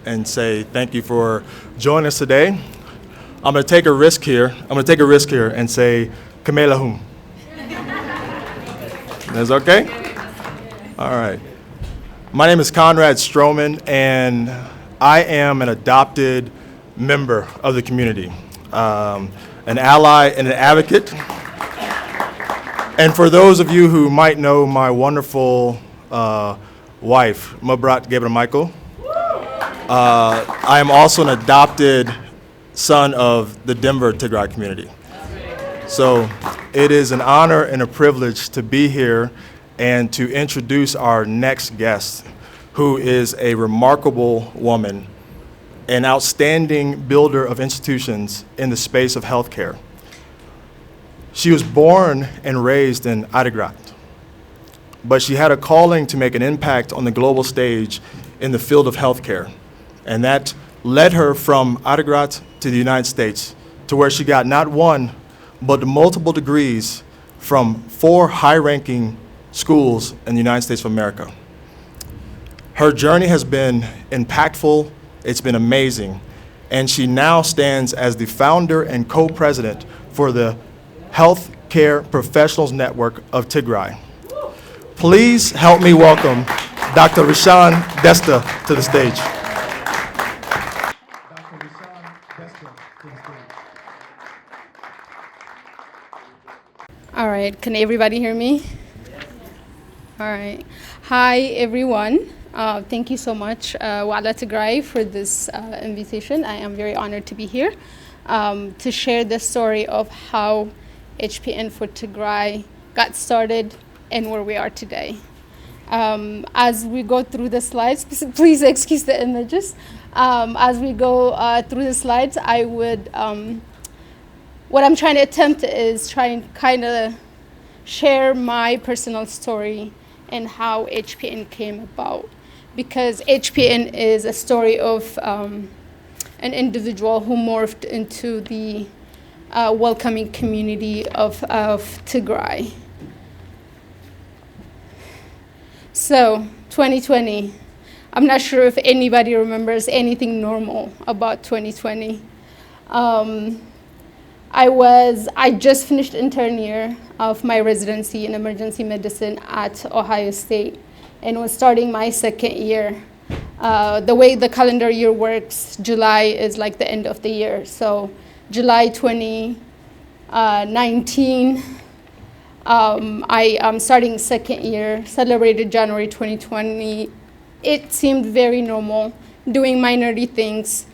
And say thank you for joining us today. I'm going to take a risk here. And say Kamela Hum. That's okay? All right. My name is Conrad Stroman, and I am an adopted member of the community, an ally and an advocate. And for those of you who might know my wonderful wife, Mabrat Gabriel Michael, I am also an adopted son of the Denver Tigray community. So it is an honor and a privilege to be here and to introduce our next guest, who is a remarkable woman, an outstanding builder of institutions in the space of healthcare. She was born and raised in Adigrat, but she had a calling to make an impact on the global stage in the field of healthcare. And that led her from Adigrat to the United States, to where she got not one, but multiple degrees from 4 high-ranking schools in the United States of America. Her journey has been impactful, it's been amazing, and she now stands as the founder and co-president for the Healthcare Professionals Network of Tigray. Please help me welcome Dr. Rishan Desta to the stage. All right, can everybody hear me? All right. Hi, everyone. Thank you so much, Wa'ala Tigray, for this invitation. I am very honored to be here to share the story of how HPN for Tigray got started and where we are today. As we go through the slides, please excuse the images. As we go through the slides, I would, what I'm trying to attempt is try and kind of share my personal story and how HPN came about. Because HPN is a story of an individual who morphed into the welcoming community of Tigray. So, 2020, I'm not sure if anybody remembers anything normal about 2020. I just finished intern year of my residency in emergency medicine at Ohio State and was starting my second year. The way the calendar year works, July is like the end of the year. So July 2019, I am starting second year, celebrated January 2020. It seemed very normal, doing my nerdy things.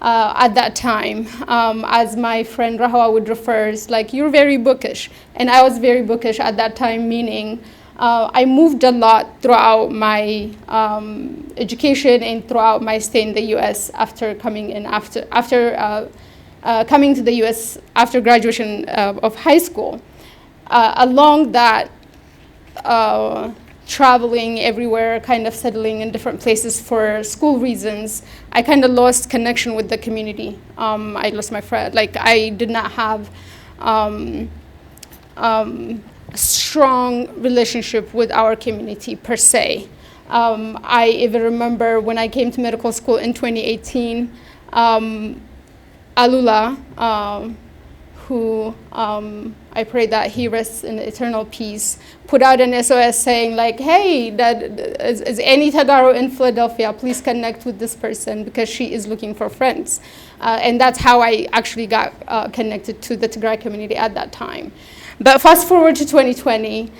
At that time, as my friend Rahawa would refer, it's like, you're very bookish. And I was very bookish at that time, meaning I moved a lot throughout my education and throughout my stay in the U.S. after coming coming to the U.S. after graduation of high school. Along that, traveling everywhere, kind of settling in different places for school reasons, I kind of lost connection with the community. I lost my friend. Like, I did not have a strong relationship with our community per se. I even remember when I came to medical school in 2018, Alula, who I pray that he rests in eternal peace, put out an SOS saying like, hey, is any TEGARU in Philadelphia, please connect with this person because she is looking for friends. And that's how I actually got connected to the Tigray community at that time. But fast forward to 2020,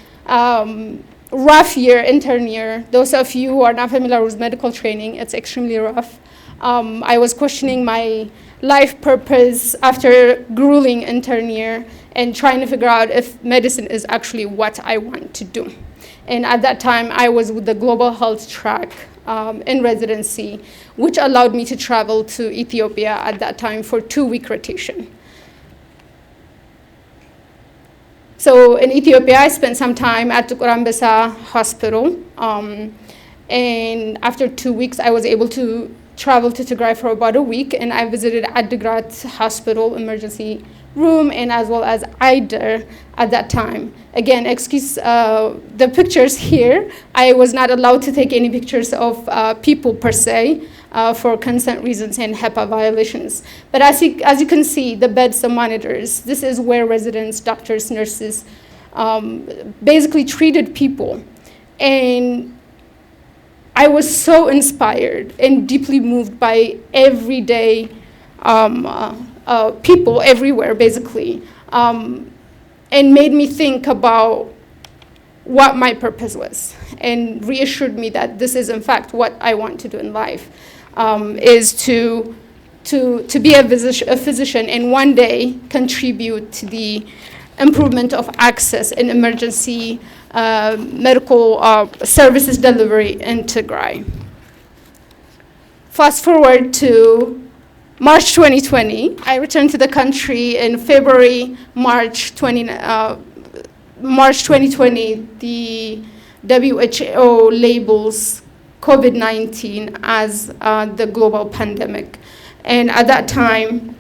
rough year, intern year. Those of you who are not familiar with medical training, it's extremely rough. I was questioning my life purpose after grueling intern year and trying to figure out if medicine is actually what I want to do. And at that time, I was with the global health track in residency, which allowed me to travel to Ethiopia at that time for 2-week rotation. So in Ethiopia, I spent some time at the Kurambesa Hospital. And after 2 weeks, I was able to travel to Tigray for about a week, and I visited Adigrat Hospital emergency room and as well as Eider at that time. Again, excuse the pictures here. I was not allowed to take any pictures of people per se for consent reasons and HEPA violations. But as you can see, the beds, the monitors, this is where residents, doctors, nurses basically treated people. And I was so inspired and deeply moved by everyday people everywhere, basically, and made me think about what my purpose was, and reassured me that this is, in fact, what I want to do in life, is to be a physician and one day contribute to the improvement of access in emergency medical services delivery in Tigray. Fast forward to March 2020, I returned to the country in March 2020, the WHO labels COVID-19 as the global pandemic. And at that time,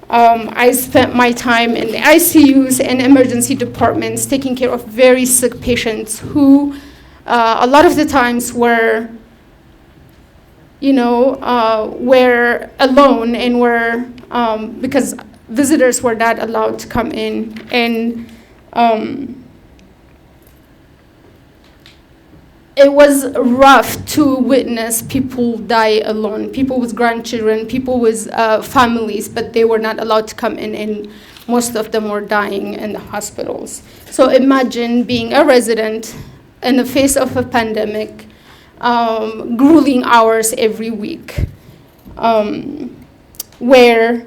I spent my time in the ICUs and emergency departments taking care of very sick patients who a lot of the times were were alone and were, because visitors were not allowed to come in. And it was rough to witness people die alone, people with grandchildren, people with families, but they were not allowed to come in, and most of them were dying in the hospitals. So imagine being a resident in the face of a pandemic, grueling hours every week, where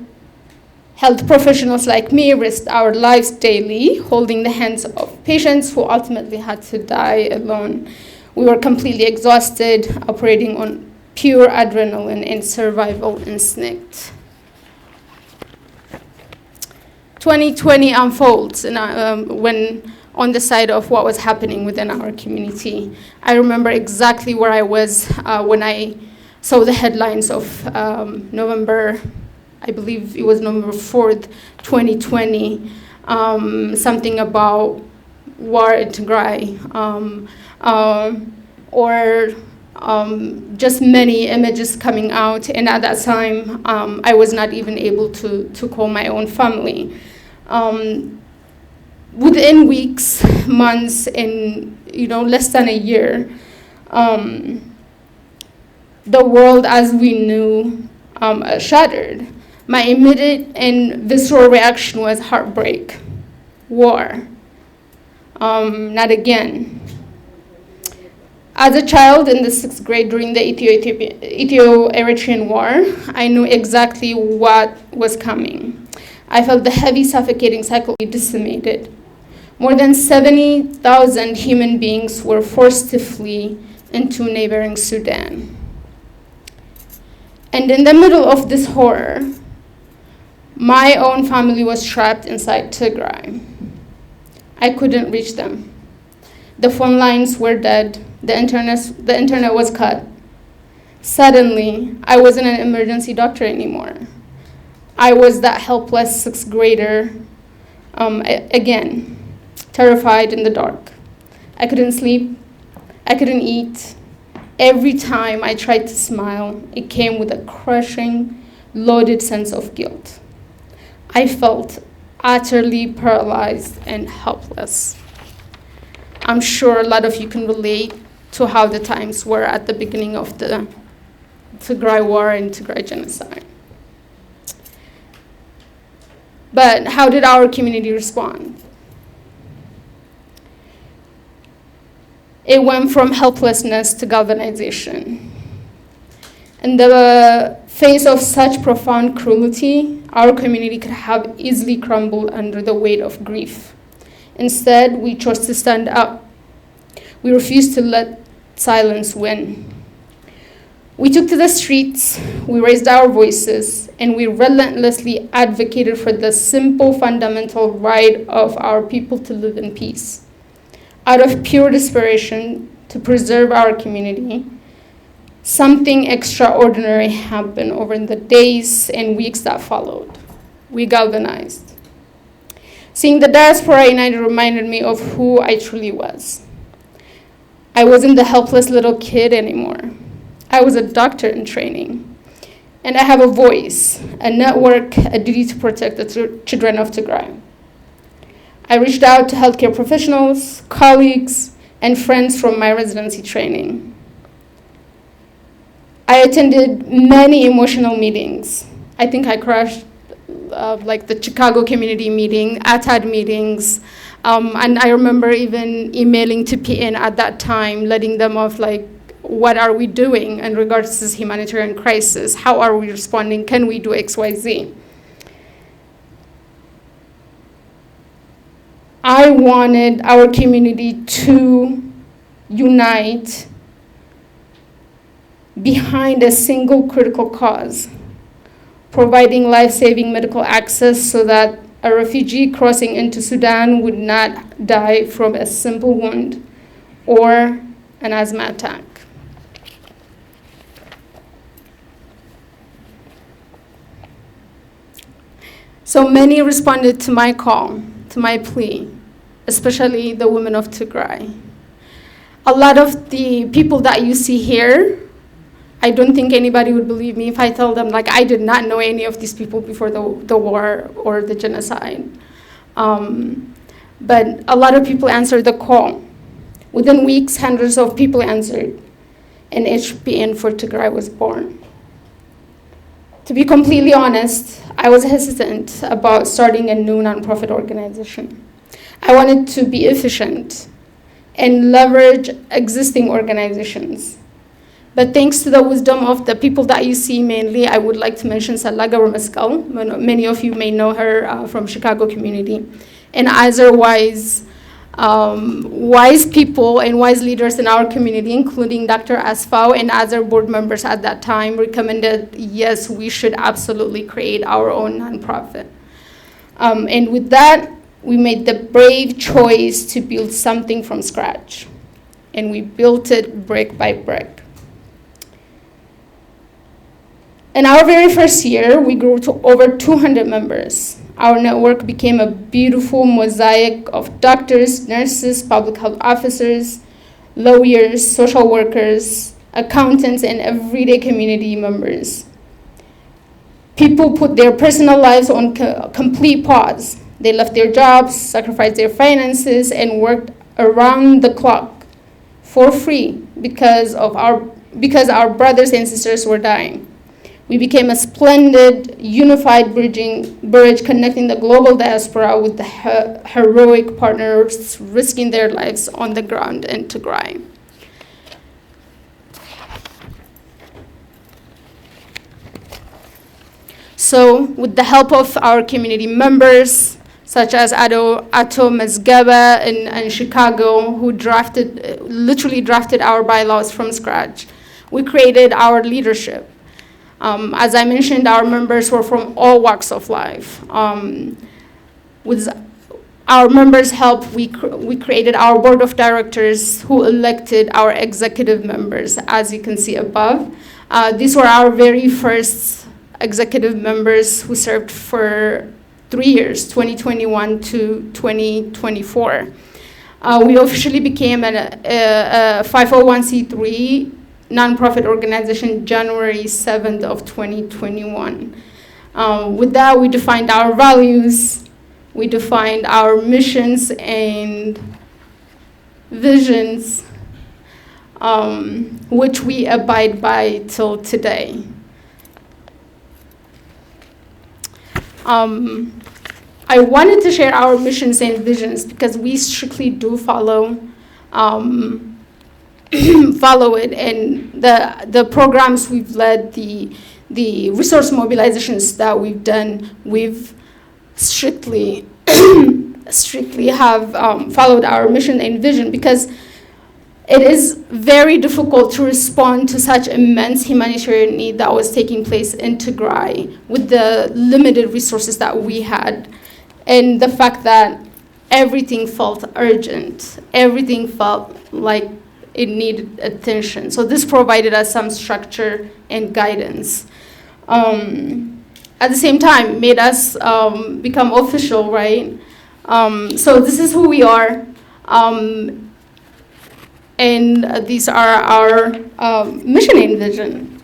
health professionals like me risked our lives daily, holding the hands of patients who ultimately had to die alone. We were completely exhausted, operating on pure adrenaline and survival instinct. 2020 unfolds when on the side of what was happening within our community. I remember exactly where I was when I saw the headlines of November, I believe it was November 4th, 2020, something about war in Tigray, or just many images coming out. And at that time, I was not even able to call my own family. Within weeks, months, and less than a year, the world as we knew shattered. My immediate and visceral reaction was heartbreak, war, not again. As a child in the 6th grade during the Ethio-Eritrean War, I knew exactly what was coming. I felt the heavy, suffocating cycle decimated. More than 70,000 human beings were forced to flee into neighboring Sudan. And in the middle of this horror, my own family was trapped inside Tigray. I couldn't reach them. The phone lines were dead. The internet was cut. Suddenly, I wasn't an emergency doctor anymore. I was that helpless 6th grader again, terrified in the dark. I couldn't sleep. I couldn't eat. Every time I tried to smile, it came with a crushing, loaded sense of guilt. I felt utterly paralyzed and helpless. I'm sure a lot of you can relate to how the times were at the beginning of the Tigray war and Tigray genocide. But how did our community respond? It went from helplessness to galvanization. In the face of such profound cruelty, our community could have easily crumbled under the weight of grief. Instead, we chose to stand up. We refused to let silence win. We took to the streets, we raised our voices, and we relentlessly advocated for the simple fundamental right of our people to live in peace. Out of pure desperation to preserve our community, something extraordinary happened over the days and weeks that followed. We galvanized. Seeing the diaspora united reminded me of who I truly was. I wasn't the helpless little kid anymore. I was a doctor in training, and I have a voice, a network, a duty to protect the children of Tigray. I reached out to healthcare professionals, colleagues, and friends from my residency training. I attended many emotional meetings. I think I crashed like the Chicago community meeting, ATAD meetings, and I remember even emailing to PN at that time, letting them off like, what are we doing in regards to this humanitarian crisis? How are we responding? Can we do X, Y, Z? I wanted our community to unite behind a single critical cause, providing life-saving medical access so that a refugee crossing into Sudan would not die from a simple wound or an asthma attack. So many responded to my call, to my plea, especially the women of Tigray. A lot of the people that you see here, I don't think anybody would believe me if I tell them like I did not know any of these people before the war or the genocide. But a lot of people answered the call. Within weeks, hundreds of people answered, and HPN for Tigray was born. To be completely honest, I was hesitant about starting a new nonprofit organization. I wanted to be efficient and leverage existing organizations. But thanks to the wisdom of the people that you see mainly, I would like to mention Salaga Mescal. Many of you may know her from Chicago community. And other wise people and wise leaders in our community, including Dr. Asfau and other board members at that time, recommended, yes, we should absolutely create our own nonprofit. And with that, we made the brave choice to build something from scratch. And we built it brick by brick. In our very first year, we grew to over 200 members. Our network became a beautiful mosaic of doctors, nurses, public health officers, lawyers, social workers, accountants, and everyday community members. People put their personal lives on complete pause. They left their jobs, sacrificed their finances, and worked around the clock for free because our brothers and sisters were dying. We became a splendid, unified bridge connecting the global diaspora with the heroic partners risking their lives on the ground in Tigray. So, with the help of our community members, such as Ato Mezgaba in Chicago, who literally drafted our bylaws from scratch, we created our leadership. As I mentioned, our members were from all walks of life. With our members' help, we created our board of directors who elected our executive members, as you can see above. These were our very first executive members who served for 3 years, 2021 to 2024. We officially became a 501c3 nonprofit organization January 7th of 2021. With that, we defined our values, we defined our missions and visions, which we abide by till today. I wanted to share our missions and visions because we strictly do follow it, and the programs we've led, the resource mobilizations that we've done, we've strictly have followed our mission and vision, because it is very difficult to respond to such immense humanitarian need that was taking place in Tigray with the limited resources that we had, and the fact that everything felt urgent, everything felt like it needed attention. So this provided us some structure and guidance. At the same time, made us become official, right? So this is who we are. And these are our mission and vision.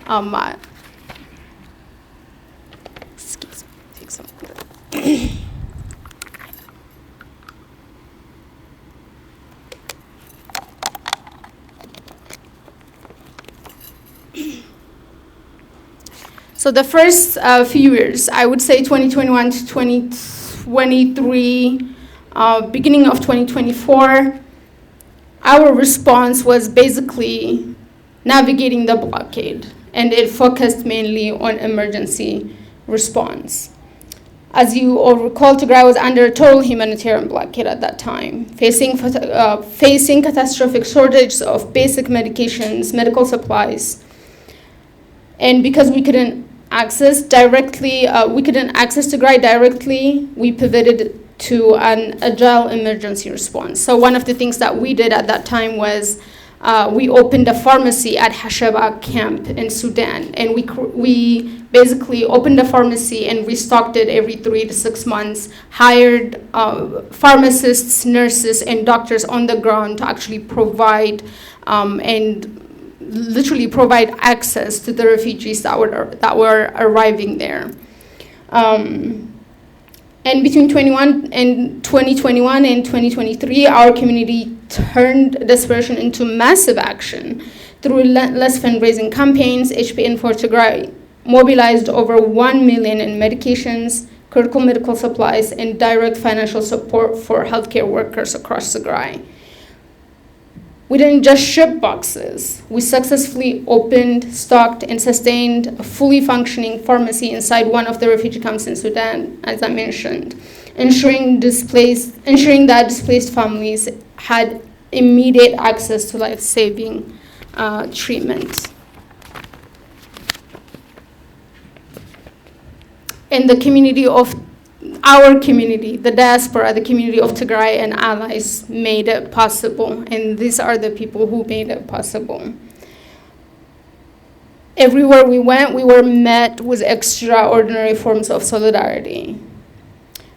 Excuse me, take some. So the first few years, I would say 2021 to 2023, beginning of 2024, our response was basically navigating the blockade, and it focused mainly on emergency response. As you all recall, Tigray was under a total humanitarian blockade at that time, facing catastrophic shortages of basic medications, medical supplies, and because we couldn't access Tigray directly, we pivoted to an agile emergency response. So one of the things that we did at that time was we opened a pharmacy at Hashaba camp in Sudan, and we basically opened a pharmacy and restocked it every 3 to 6 months, hired pharmacists, nurses, and doctors on the ground to actually provide and literally provide access to the refugees that were arriving there. And between 2021 and 2023, our community turned desperation into massive action. Through relentless fundraising campaigns, HPN for Tigray mobilized over 1 million in medications, critical medical supplies, and direct financial support for healthcare workers across Tigray. We didn't just ship boxes. We successfully opened, stocked, and sustained a fully functioning pharmacy inside one of the refugee camps in Sudan, as I mentioned, ensuring that displaced families had immediate access to life-saving treatment. In the community of our community, the diaspora, the community of Tigray and allies made it possible, and these are the people who made it possible. Everywhere we went, we were met with extraordinary forms of solidarity.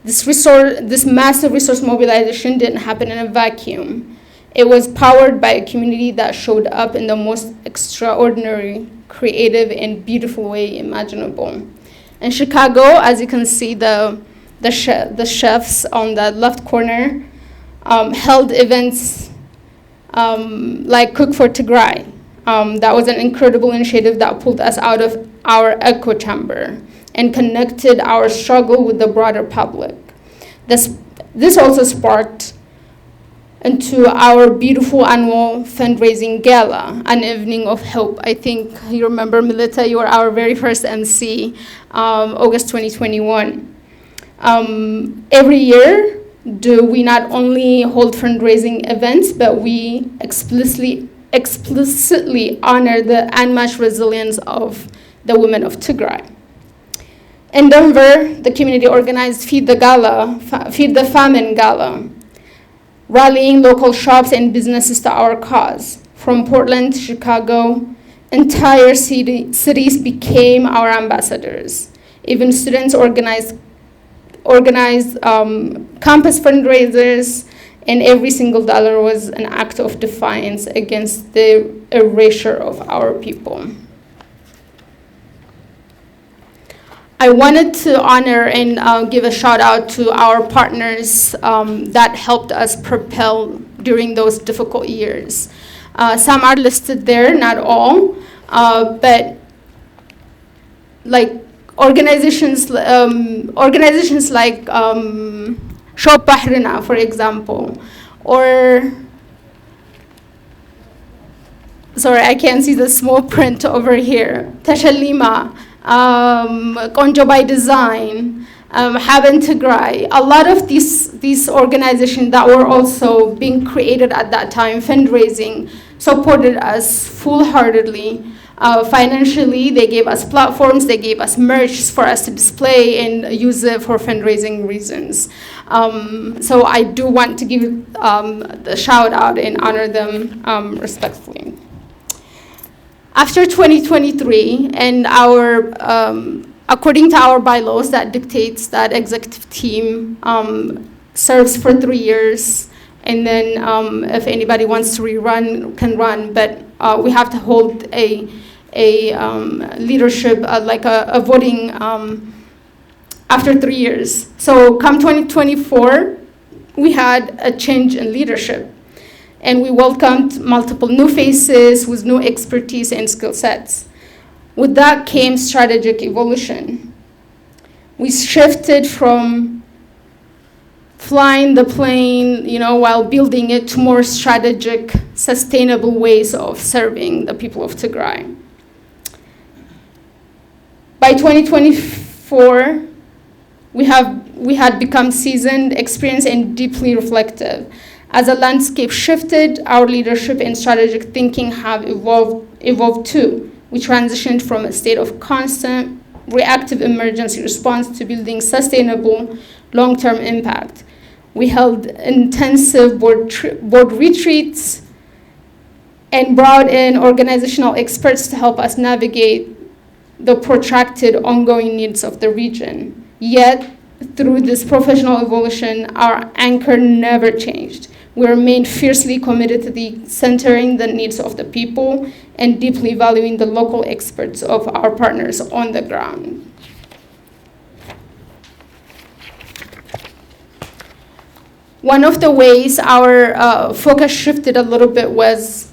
This massive resource mobilization didn't happen in a vacuum. It was powered by a community that showed up in the most extraordinary, creative, and beautiful way imaginable. In Chicago, as you can see, the chefs on the left corner held events like Cook for Tigray. That was an incredible initiative that pulled us out of our echo chamber and connected our struggle with the broader public. This also sparked into our beautiful annual fundraising gala, an evening of hope. I think you remember, Melita, you were our very first MC, August 2021. Every year, we not only hold fundraising events, but we explicitly honor the unmatched resilience of the women of Tigray. In Denver, the community organized Feed the Famine Gala, rallying local shops and businesses to our cause. From Portland to Chicago, entire cities became our ambassadors. Even students organized campus fundraisers, and every single dollar was an act of defiance against the erasure of our people. I wanted to honor and give a shout out to our partners that helped us propel during those difficult years. Some are listed there, not all, but like organizations like Shop Bahrina, for example, or sorry, I can't see the small print over here. Tashalima, Konjo by Design, Haben Tigray. A lot of these organizations that were also being created at that time, fundraising, supported us full-heartedly. Financially, they gave us platforms, they gave us merch for us to display and use it for fundraising reasons. So I do want to give the shout out and honor them respectfully. After 2023, and according to our bylaws, that dictates that executive team serves for 3 years, and then if anybody wants to rerun, can run, but we have to hold a leadership, like a voting after 3 years. So come 2024, we had a change in leadership, and we welcomed multiple new faces with new expertise and skill sets. With that came strategic evolution. We shifted from flying the plane, while building it, to more strategic, sustainable ways of serving the people of Tigray. By 2024, we had become seasoned, experienced, and deeply reflective. As the landscape shifted, our leadership and strategic thinking have evolved too. We transitioned from a state of constant reactive emergency response to building sustainable long-term impact. We held intensive board retreats and brought in organizational experts to help us navigate the protracted ongoing needs of the region. Yet, through this professional evolution, our anchor never changed. We remained fiercely committed to centering the needs of the people and deeply valuing the local experts of our partners on the ground. One of the ways our focus shifted a little bit was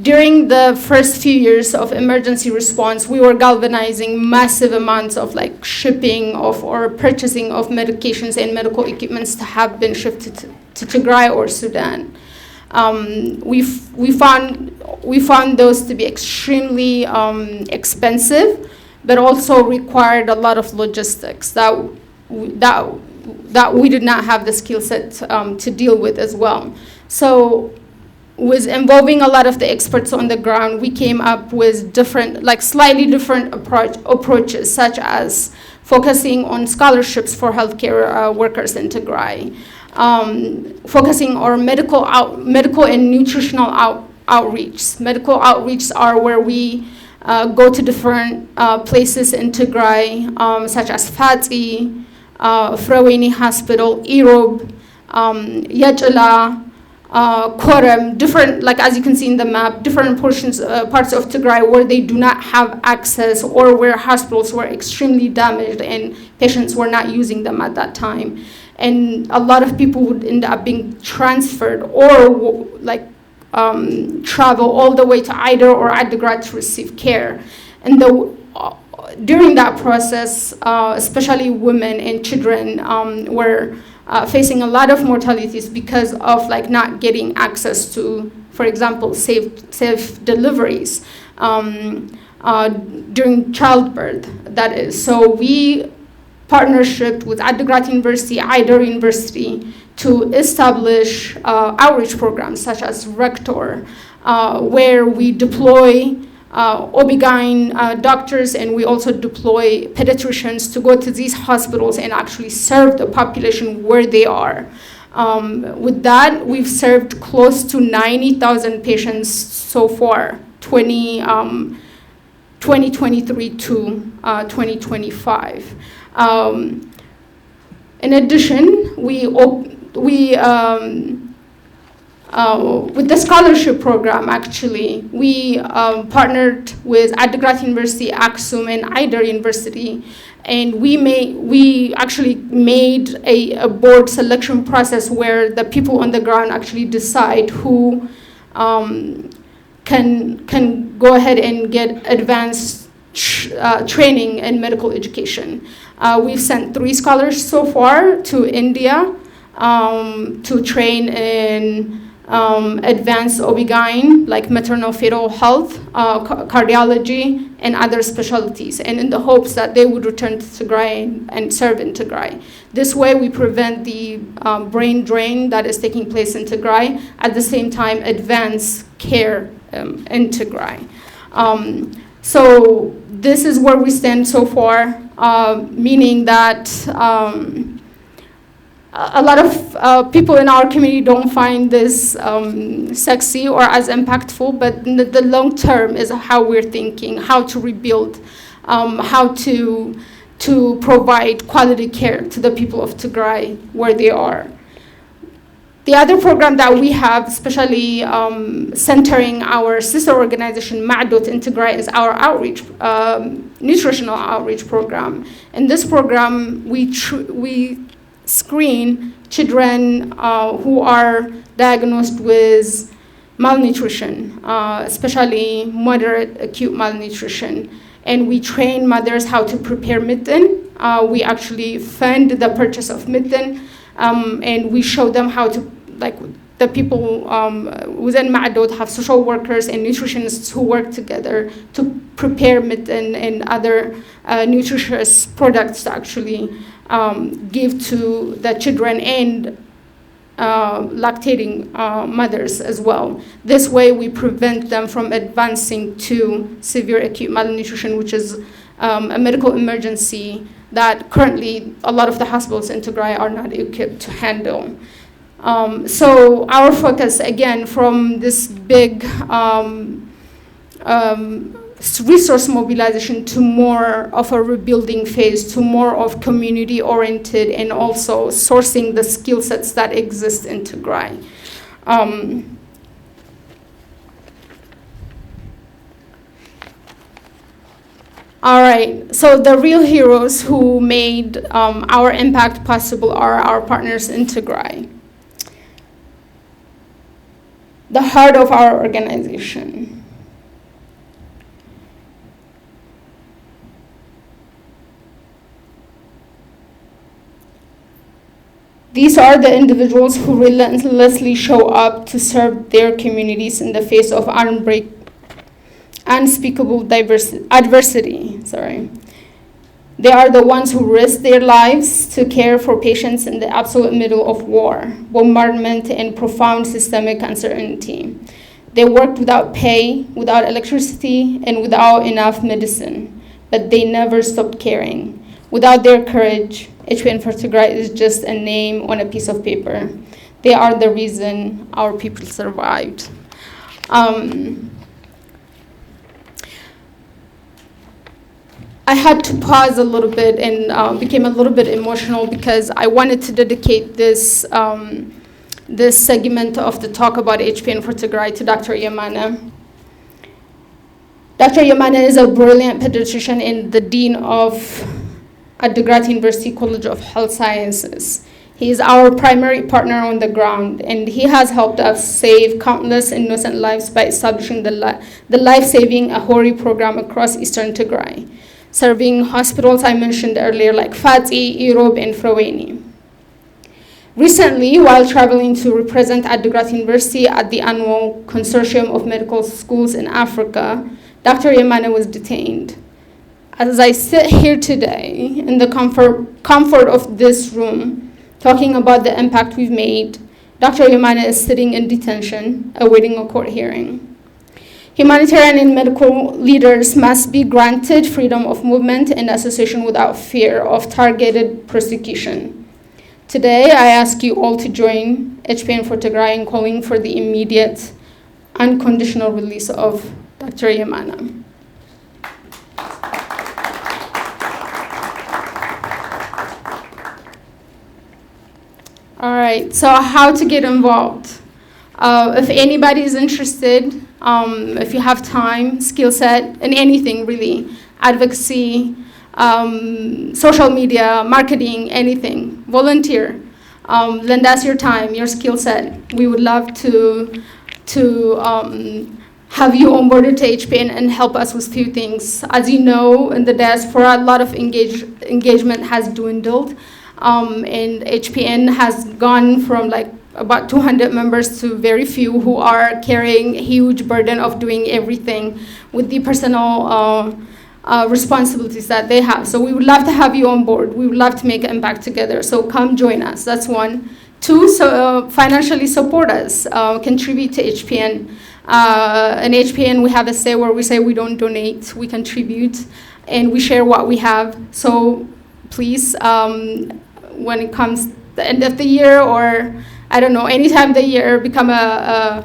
during the first few years of emergency response, we were galvanizing massive amounts of shipping or purchasing of medications and medical equipments to have been shifted to Tigray or Sudan. We found those to be extremely expensive, but also required a lot of logistics that we did not have the skill set to deal with as well. So, with involving a lot of the experts on the ground, we came up with slightly different approaches, such as focusing on scholarships for healthcare workers in Tigray, focusing on medical and nutritional outreach. Medical outreach are where we go to different places in Tigray, such as Fati, Frawini Hospital, Irob, Yajala, Korem, different, as you can see in the map, different parts of Tigray where they do not have access or where hospitals were extremely damaged and patients were not using them at that time. And a lot of people would end up being transferred or travel all the way to Eider or Adigrat to receive care. And during that process, especially women and children were facing a lot of mortalities because of not getting access to, for example, safe deliveries during childbirth, that is. So we partnership with Adigrat University, Eider University, to establish outreach programs such as Rector, where we deploy OB-GYN doctors, and we also deploy pediatricians to go to these hospitals and actually serve the population where they are. With that, we've served close to 90,000 patients so far, 2023 to 2025. In addition, with the scholarship program, actually, we partnered with Adigrat University, Aksum, and Eider University, and we actually made a board selection process where the people on the ground actually decide who can go ahead and get advanced training in medical education. We've sent 3 scholars so far to India to train in advanced OB-GYN, like maternal fetal health, cardiology, and other specialties, and in the hopes that they would return to Tigray and serve in Tigray. This way, we prevent the brain drain that is taking place in Tigray, at the same time advance care in Tigray. So this is where we stand so far, meaning that a lot of people in our community don't find this sexy or as impactful, but the long term is how we're thinking, how to rebuild, how to provide quality care to the people of Tigray where they are. The other program that we have, especially centering our sister organization, VOT in Tigray, is our outreach, nutritional outreach program. In this program, we screen children who are diagnosed with malnutrition, especially moderate acute malnutrition. And we train mothers how to prepare mitten. We actually fund the purchase of mitten, and we show them how to, like the people within VOT have social workers and nutritionists who work together to prepare mitten and other nutritious products to actually give to the children and lactating mothers as well. This way we prevent them from advancing to severe acute malnutrition, which is a medical emergency that currently a lot of the hospitals in Tigray are not equipped to handle. So our focus, again, from this big resource mobilization to more of a rebuilding phase, to more of community-oriented, and also sourcing the skill sets that exist in Tigray. All right, so the real heroes who made our impact possible are our partners in Tigray. The heart of our organization. These are the individuals who relentlessly show up to serve their communities in the face of unspeakable adversity. They are the ones who risk their lives to care for patients in the absolute middle of war, bombardment, and profound systemic uncertainty. They worked without pay, without electricity, and without enough medicine, but they never stopped caring. Without their courage, HPN for Tigray is just a name on a piece of paper. They are the reason our people survived. I had to pause a little bit and became a little bit emotional because I wanted to dedicate this this segment of the talk about HPN for Tigray to Dr. Yamana. Dr. Yamana is a brilliant pediatrician and the dean of at Tigray University College of Health Sciences. He is our primary partner on the ground, and he has helped us save countless innocent lives by establishing the life-saving Ahori program across eastern Tigray, serving hospitals I mentioned earlier like Fati, Irob, and Froweni. Recently, while traveling to represent at Tigray University at the annual Consortium of Medical Schools in Africa, Dr. Yamana was detained. As I sit here today in the comfort of this room, talking about the impact we've made, Dr. Yamana is sitting in detention, awaiting a court hearing. Humanitarian and medical leaders must be granted freedom of movement and association without fear of targeted persecution. Today, I ask you all to join HPN for Tigray in calling for the immediate, unconditional release of Dr. Yamana. All right, so how to get involved? If anybody is interested, if you have time, skill set, in anything really, advocacy, social media, marketing, anything, volunteer. Lend us your time, your skill set. We would love to have you onboarded to HPN and help us with few things. As you know, in the diaspora, a lot of engagement has dwindled. And HPN has gone from like about 200 members to very few who are carrying a huge burden of doing everything with the personal responsibilities that they have. So we would love to have you on board. We would love to make an impact together. So come join us. That's one. Two, financially support us. Contribute to HPN. In HPN, we have a say where we say we don't donate, we contribute, and we share what we have. So please, when it comes the end of the year, or I don't know, anytime of the year, become a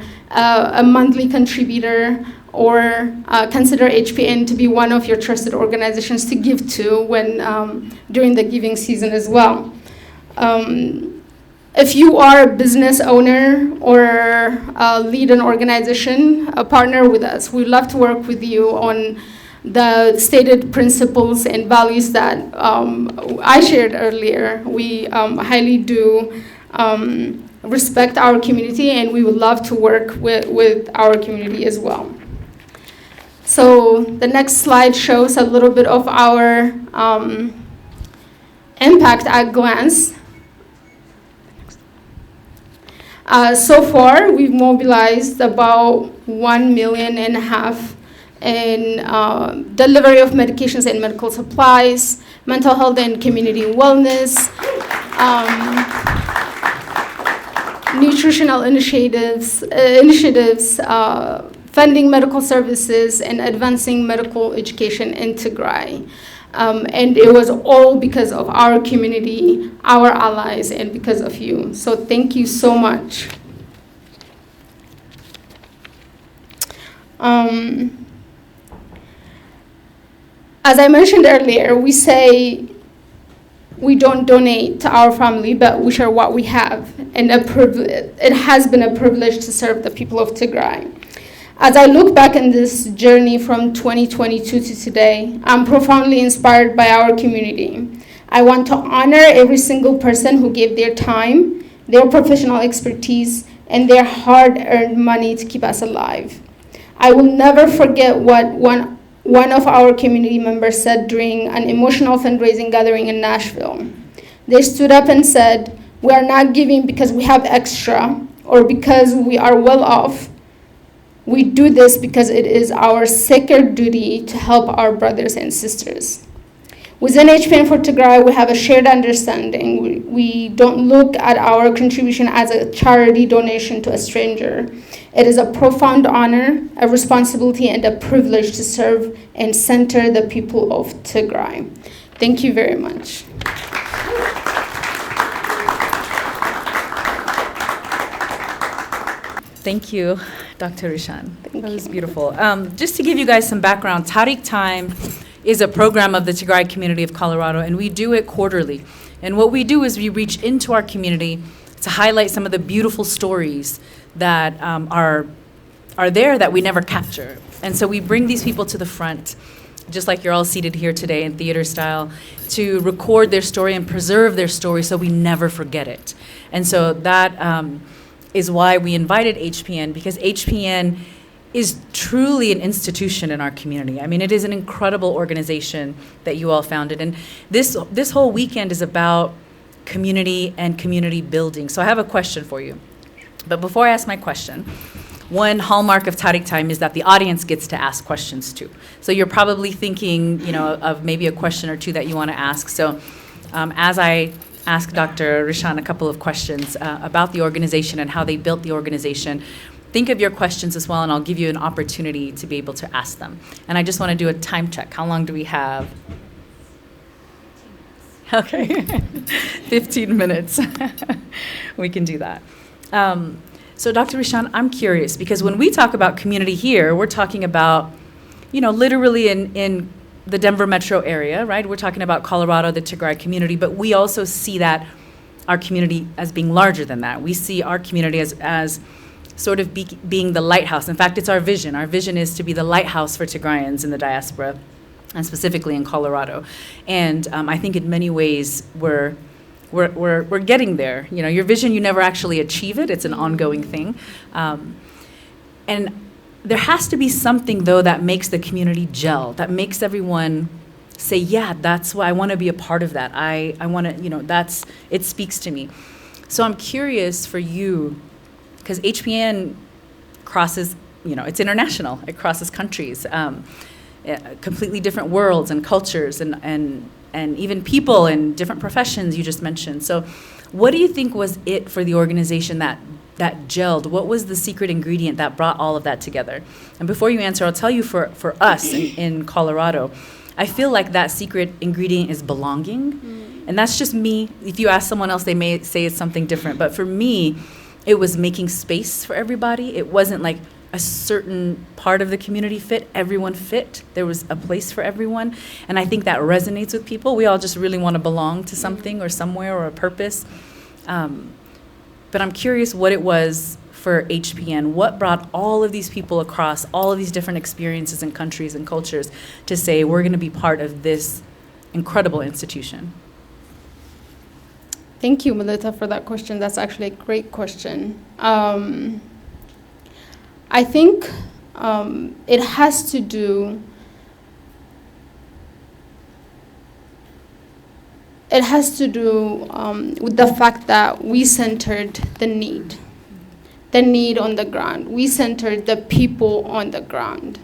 monthly contributor, or consider HPN to be one of your trusted organizations to give to when during the giving season as well. If you are a business owner or lead an organization, partner with us. We'd love to work with you on the stated principles and values that I shared earlier. We highly do respect our community, and we would love to work with our community as well. So the next slide shows a little bit of our impact at glance. So far, we've mobilized about $1.5 million in delivery of medications and medical supplies, mental health and community wellness, nutritional initiatives, funding medical services, and advancing medical education in Tigray. And it was all because of our community, our allies, and because of you. So thank you so much. As I mentioned earlier, we say we don't donate to our family, but we share what we have. And it has been a privilege to serve the people of Tigray. As I look back in this journey from 2022 to today, I'm profoundly inspired by our community. I want to honor every single person who gave their time, their professional expertise, and their hard-earned money to keep us alive. I will never forget what one of our community members said during an emotional fundraising gathering in Nashville. They stood up and said, "We are not giving because we have extra or because we are well off. We do this because it is our sacred duty to help our brothers and sisters." Within HPN for Tigray, we have a shared understanding. We don't look at our contribution as a charity donation to a stranger. It is a profound honor, a responsibility, and a privilege to serve and center the people of Tigray. Thank you very much. Thank you, Dr. Rishan. That was beautiful. Just to give you guys some background, Tariq Time is a program of the Tigray community of Colorado, and we do it quarterly. And what we do is we reach into our community to highlight some of the beautiful stories that are there that we never capture. And so we bring these people to the front, just like you're all seated here today in theater style, to record their story and preserve their story so we never forget it. And so that is why we invited HPN, because HPN is truly an institution in our community. I mean, it is an incredible organization that you all founded. And this whole weekend is about community and community building. So I have a question for you. But before I ask my question, one hallmark of Tariq Time is that the audience gets to ask questions too. So you're probably thinking, of maybe a question or two that you want to ask. So as I ask Dr. Rishan a couple of questions about the organization and how they built the organization, think of your questions as well, and I'll give you an opportunity to be able to ask them. And I just want to do a time check. How long do we have? Okay, 15 minutes. We can do that. So Dr. Rishan, I'm curious, because when we talk about community here, we're talking about, literally in the Denver metro area, right? We're talking about Colorado, the Tigray community, but we also see that our community as being larger than that. We see our community as sort of being the lighthouse. In fact, it's our vision. Our vision is to be the lighthouse for Tigrayans in the diaspora, and specifically in Colorado. And I think in many ways we're getting there. Your vision, you never actually achieve it. It's an ongoing thing. And there has to be something, though, that makes the community gel, that makes everyone say, yeah, that's why I want to be a part of that. I want to, it speaks to me. So I'm curious for you, because HPN crosses, it's international. It crosses countries, completely different worlds and cultures and even people in different professions you just mentioned. So what do you think was it for the organization that gelled? What was the secret ingredient that brought all of that together? And before you answer, I'll tell you for us in Colorado, I feel like that secret ingredient is belonging. And that's just me. If you ask someone else, they may say it's something different. But for me, it was making space for everybody. It wasn't like a certain part of the community fit. Everyone fit. There was a place for everyone. And I think that resonates with people. We all just really want to belong to something or somewhere or a purpose. But I'm curious what it was for HPN. What brought all of these people across all of these different experiences and countries and cultures to say, we're going to be part of this incredible institution? Thank you, Melita, for that question. That's actually a great question. I think it has to do with the fact that we centered the need on the ground. We centered the people on the ground.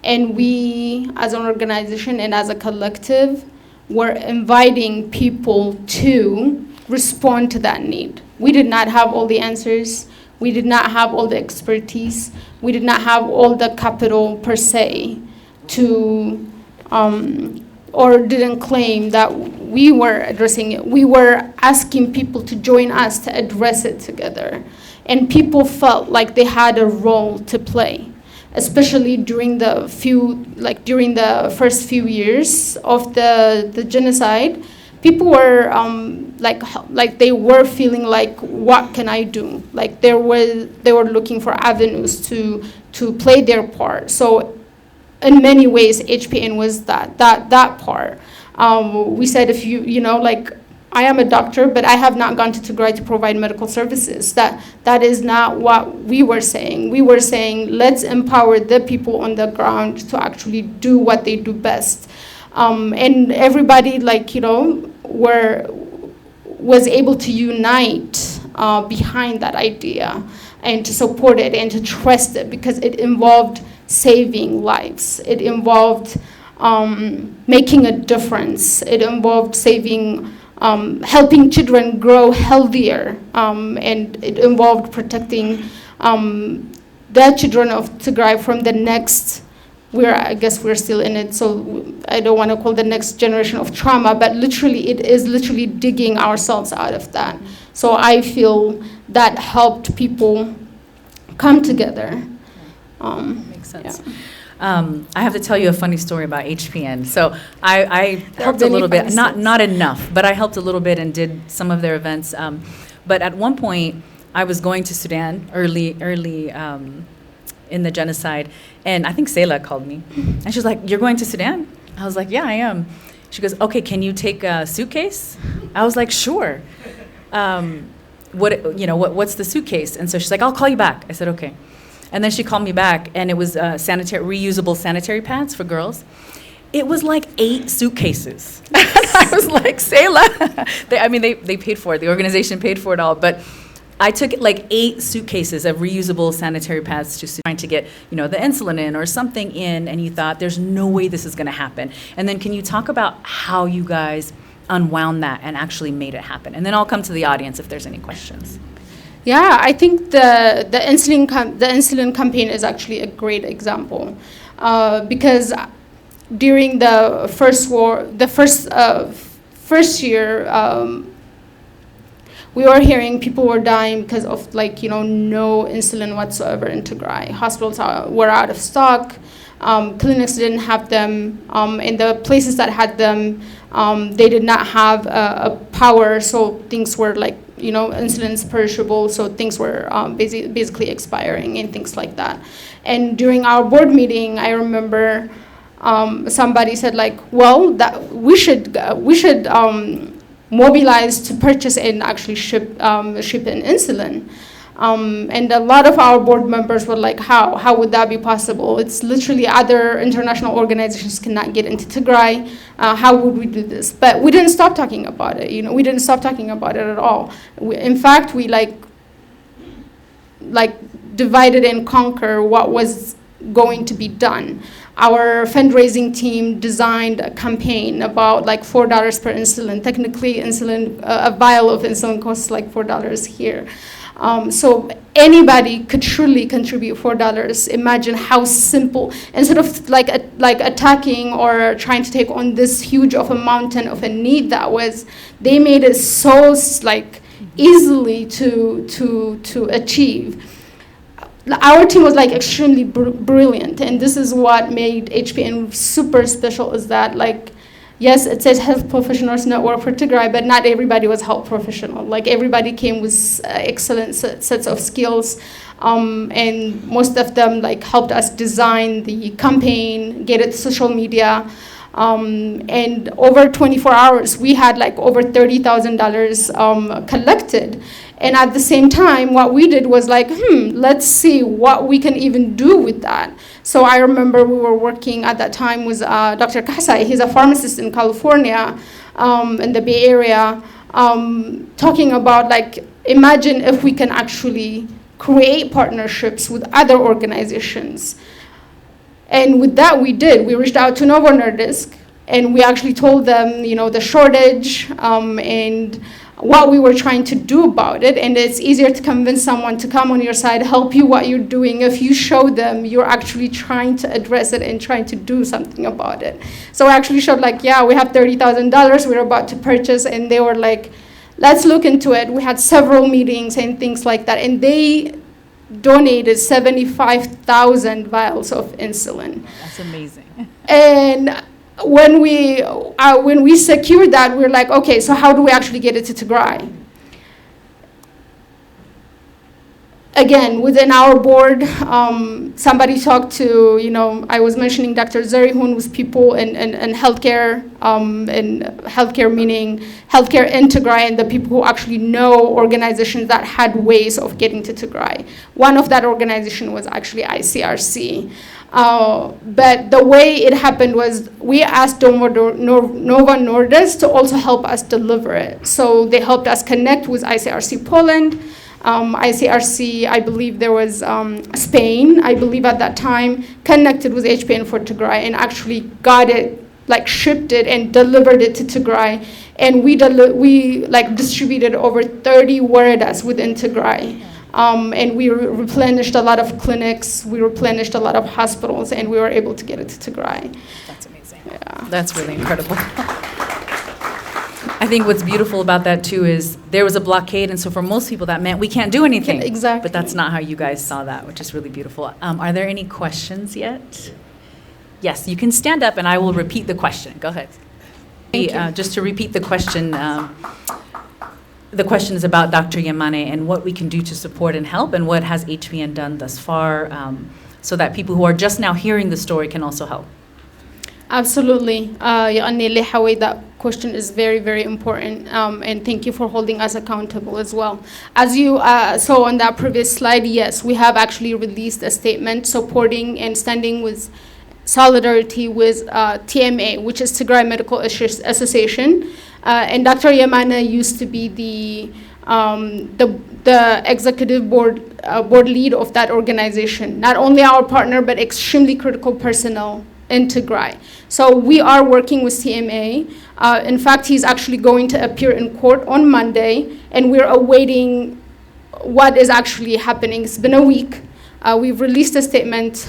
And we, as an organization and as a collective, were inviting people to respond to that need. We did not have all the answers. We did not have all the expertise. We did not have all the capital per se to, or didn't claim that we were addressing it. We were asking people to join us to address it together. And people felt like they had a role to play, especially during the first few years of the genocide. People were like they were feeling like, what can I do? Like they were looking for avenues to play their part. So in many ways, HPN was that part. We said, if I am a doctor, but I have not gone to Tigray to provide medical services. That is not what we were saying. We were saying, let's empower the people on the ground to actually do what they do best. And everybody, was able to unite behind that idea and to support it and to trust it, because it involved saving lives. It involved making a difference. It involved helping children grow healthier, and it involved protecting the children of Tigray from the next. I guess we're still in it, so I don't want to call the next generation of trauma, but it is literally digging ourselves out of that. So I feel that helped people come together. Makes sense. Yeah. I have to tell you a funny story about HPN. So I helped a little bit, not enough, but I helped a little bit and did some of their events. But at one point, I was going to Sudan early in the genocide, and I think Selah called me, and she was like, "You're going to Sudan?" I was like, "Yeah, I am." She goes, "Okay, can you take a suitcase?" I was like, "Sure." What's the suitcase? And so she's like, "I'll call you back." I said, "Okay." And then she called me back, and it was reusable sanitary pads for girls. It was like 8 suitcases. I was like, "Selah." They paid for it. The organization paid for it all, but I took like 8 suitcases of reusable sanitary pads to trying to get, the insulin in or something in, and you thought, there's no way this is going to happen. And then can you talk about how you guys unwound that and actually made it happen? And then I'll come to the audience if there's any questions. Yeah, I think the insulin campaign is actually a great example, because during the first year. We were hearing people were dying because of no insulin whatsoever in Tigray. Hospitals were out of stock. Clinics didn't have them. In the places that had them, they did not have a power. So things were insulin's perishable. So things were basically expiring and things like that. And during our board meeting, I remember somebody said that we should mobilize to purchase and actually ship in insulin. And a lot of our board members were like, how would that be possible? It's literally other international organizations cannot get into Tigray. How would we do this? But we didn't stop talking about it. We didn't stop talking about it at all. In fact, we like divided and conquer what was going to be done. Our fundraising team designed a campaign about like $4 per insulin. Technically, insulin, a vial of insulin costs like $4 here. So anybody could truly contribute $4. Imagine how simple. Instead of like attacking or trying to take on this huge of a mountain of a need that was, they made it so like easily to achieve. Our team was like extremely brilliant, and this is what made HPN super special, is that like, yes, it says Health Professionals Network for Tigray, but not everybody was health professional. Like everybody came with excellent sets of skills, and most of them like helped us design the campaign, get it to social media, and over 24 hours, we had like over $30,000 collected. And at the same time, what we did was like, let's see what we can even do with that. So I remember we were working at that time with Dr. Kasai. He's a pharmacist in California, in the Bay Area, talking about like, imagine if we can actually create partnerships with other organizations. And with that, we did. We reached out to Novo Nordisk, and we actually told them, the shortage and what we were trying to do about it. And it's easier to convince someone to come on your side, help you what you're doing, if you show them you're actually trying to address it and trying to do something about it. So I actually showed like, yeah, we have $30,000 we're about to purchase, and they were like, let's look into it. We had several meetings and things like that, and they donated 75,000 vials of insulin. That's amazing. And when we secured that, we're like, okay, so how do we actually get it to Tigray? Again, within our board, somebody talked to, I was mentioning Dr. Zarihun with people in healthcare, and healthcare meaning healthcare in Tigray, and the people who actually know organizations that had ways of getting to Tigray. One of that organization was actually ICRC. But the way it happened was we asked Novo Nordisk to also help us deliver it. So they helped us connect with ICRC Poland, ICRC, I believe there was Spain, I believe at that time, connected with HPN for Tigray and actually got it, like shipped it and delivered it to Tigray. And we distributed over 30 waradas within Tigray. And we replenished a lot of clinics, we replenished a lot of hospitals, and we were able to get it to Tigray. That's amazing. Yeah. That's really incredible. I think what's beautiful about that too is there was a blockade, and so for most people that meant we can't do anything. Exactly. But that's not how you guys saw that, which is really beautiful. Are there any questions yet? Yes, you can stand up and I will repeat the question. Go ahead. Thank you. Just to repeat the question is about Dr. Yamane and what we can do to support and help, and what has HPN done thus far, so that people who are just now hearing the story can also help. Absolutely. That question is very, very important, and thank you for holding us accountable as well. As you saw on that previous slide, yes, we have actually released a statement supporting and standing with solidarity with TMA, which is Tigray Medical Association. And Dr. Yamane used to be the executive board lead of that organization. Not only our partner, but extremely critical personnel in Tigray. So we are working with TMA. In fact, he's actually going to appear in court on Monday, and we're awaiting what is actually happening. It's been a week. We've released a statement.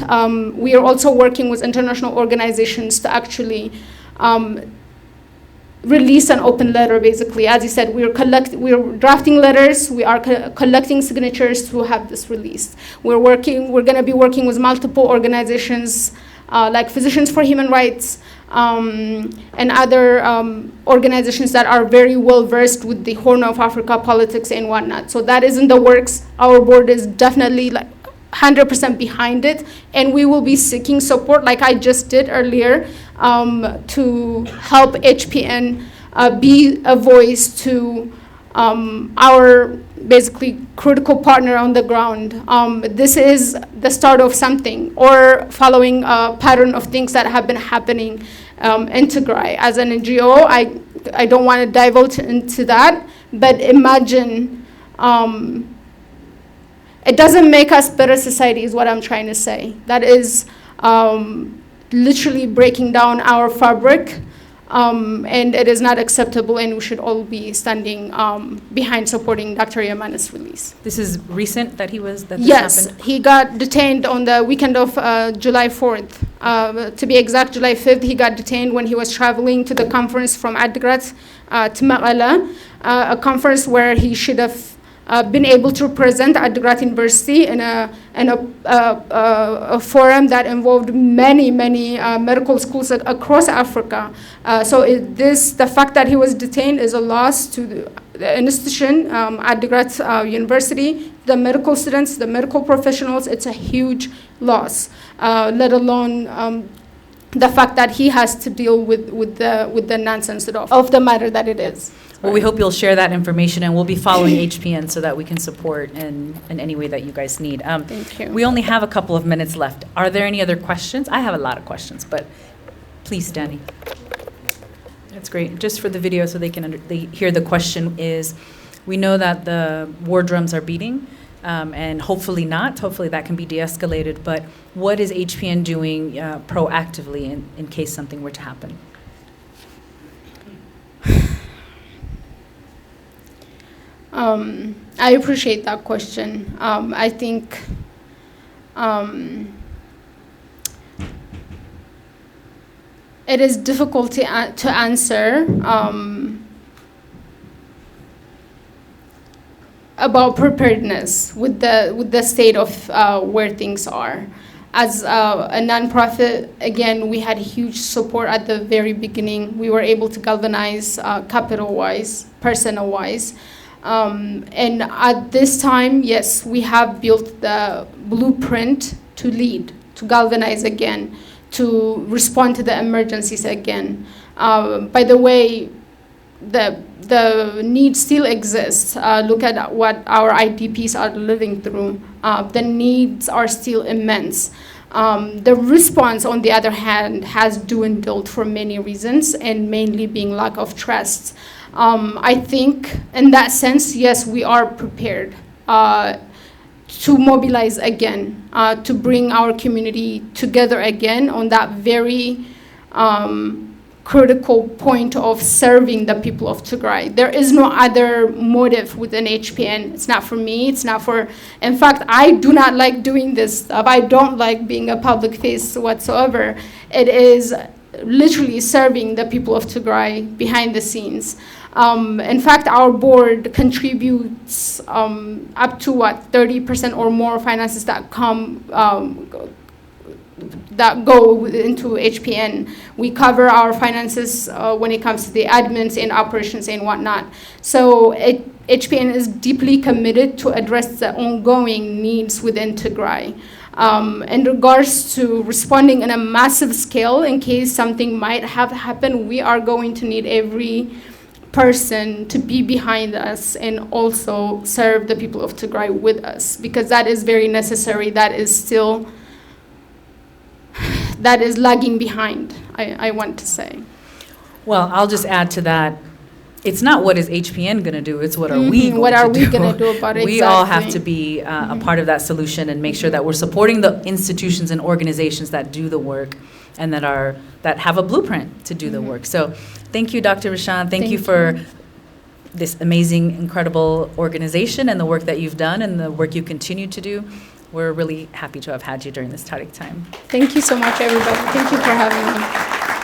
We are also working with international organizations to actually release an open letter, basically. As you said, we're drafting letters, we are collecting signatures to have this released. We're going to be working with multiple organizations, like Physicians for Human Rights, and other organizations that are very well versed with the Horn of Africa politics and whatnot. So that is in the works. Our board is definitely 100% behind it, and we will be seeking support, like I just did earlier, to help HPN be a voice to our basically critical partner on the ground. This is the start of something, or following a pattern of things that have been happening in Tigray. As an NGO, I don't want to divulge into that, but imagine, it doesn't make us better society is what I'm trying to say. That is literally breaking down our fabric, and it is not acceptable, and we should all be standing behind supporting Dr. Yamana's release. This is recent that this Yes, happened? he got detained on the weekend of July 4th. To be exact, July 5th, he got detained when he was traveling to the conference from Adigrat to Maqala, a conference where he should have been able to present Adigrat University in a forum that involved many medical schools across Africa. So the fact that he was detained is a loss to the institution, Adigrat University, the medical students, the medical professionals. It's a huge loss, let alone the fact that he has to deal with the nonsense of the matter that it is. Well, we hope you'll share that information, and we'll be following HPN so that we can support in any way that you guys need. Thank you. We only have a couple of minutes left. Are there any other questions? I have a lot of questions, but please, Danny. That's great. Just for the video so they hear the question is, we know that the war drums are beating, and hopefully not. Hopefully that can be de-escalated, but what is HPN doing proactively in case something were to happen? I appreciate that question. I think it is difficult to answer about preparedness with the state of where things are. As a nonprofit, again, we had huge support at the very beginning. We were able to galvanize capital-wise, personnel-wise. And at this time, yes, we have built the blueprint to lead, to galvanize again, to respond to the emergencies again. By the way, the need still exists. Look at what our IDPs are living through. The needs are still immense. The response, on the other hand, has dwindled for many reasons, and mainly being lack of trust. I think in that sense, yes, we are prepared to mobilize again, to bring our community together again on that very critical point of serving the people of Tigray. There is no other motive within HPN. It's not for me, it's not for, in fact, I do not like doing this stuff. I don't like being a public face whatsoever. It is literally serving the people of Tigray behind the scenes. In fact, our board contributes up to 30% or more finances that go into HPN. We cover our finances when it comes to the admins and operations and whatnot. So HPN is deeply committed to address the ongoing needs within Tigray. In regards to responding on a massive scale, in case something might have happened, we are going to need every person to be behind us and also serve the people of Tigray with us, because that is very necessary. That is lagging behind, I want to say. Well, I'll just add to that. It's not what is HPN going to do, it's what are we going to do about it. We all have to be a part of that solution and make sure that we're supporting the institutions and organizations that do the work and that have a blueprint to do the work. So thank you, Dr. Rishan. Thank you for this amazing, incredible organization and the work that you've done and the work you continue to do. We're really happy to have had you during this Tariq time. Thank you so much, everybody. Thank you for having me.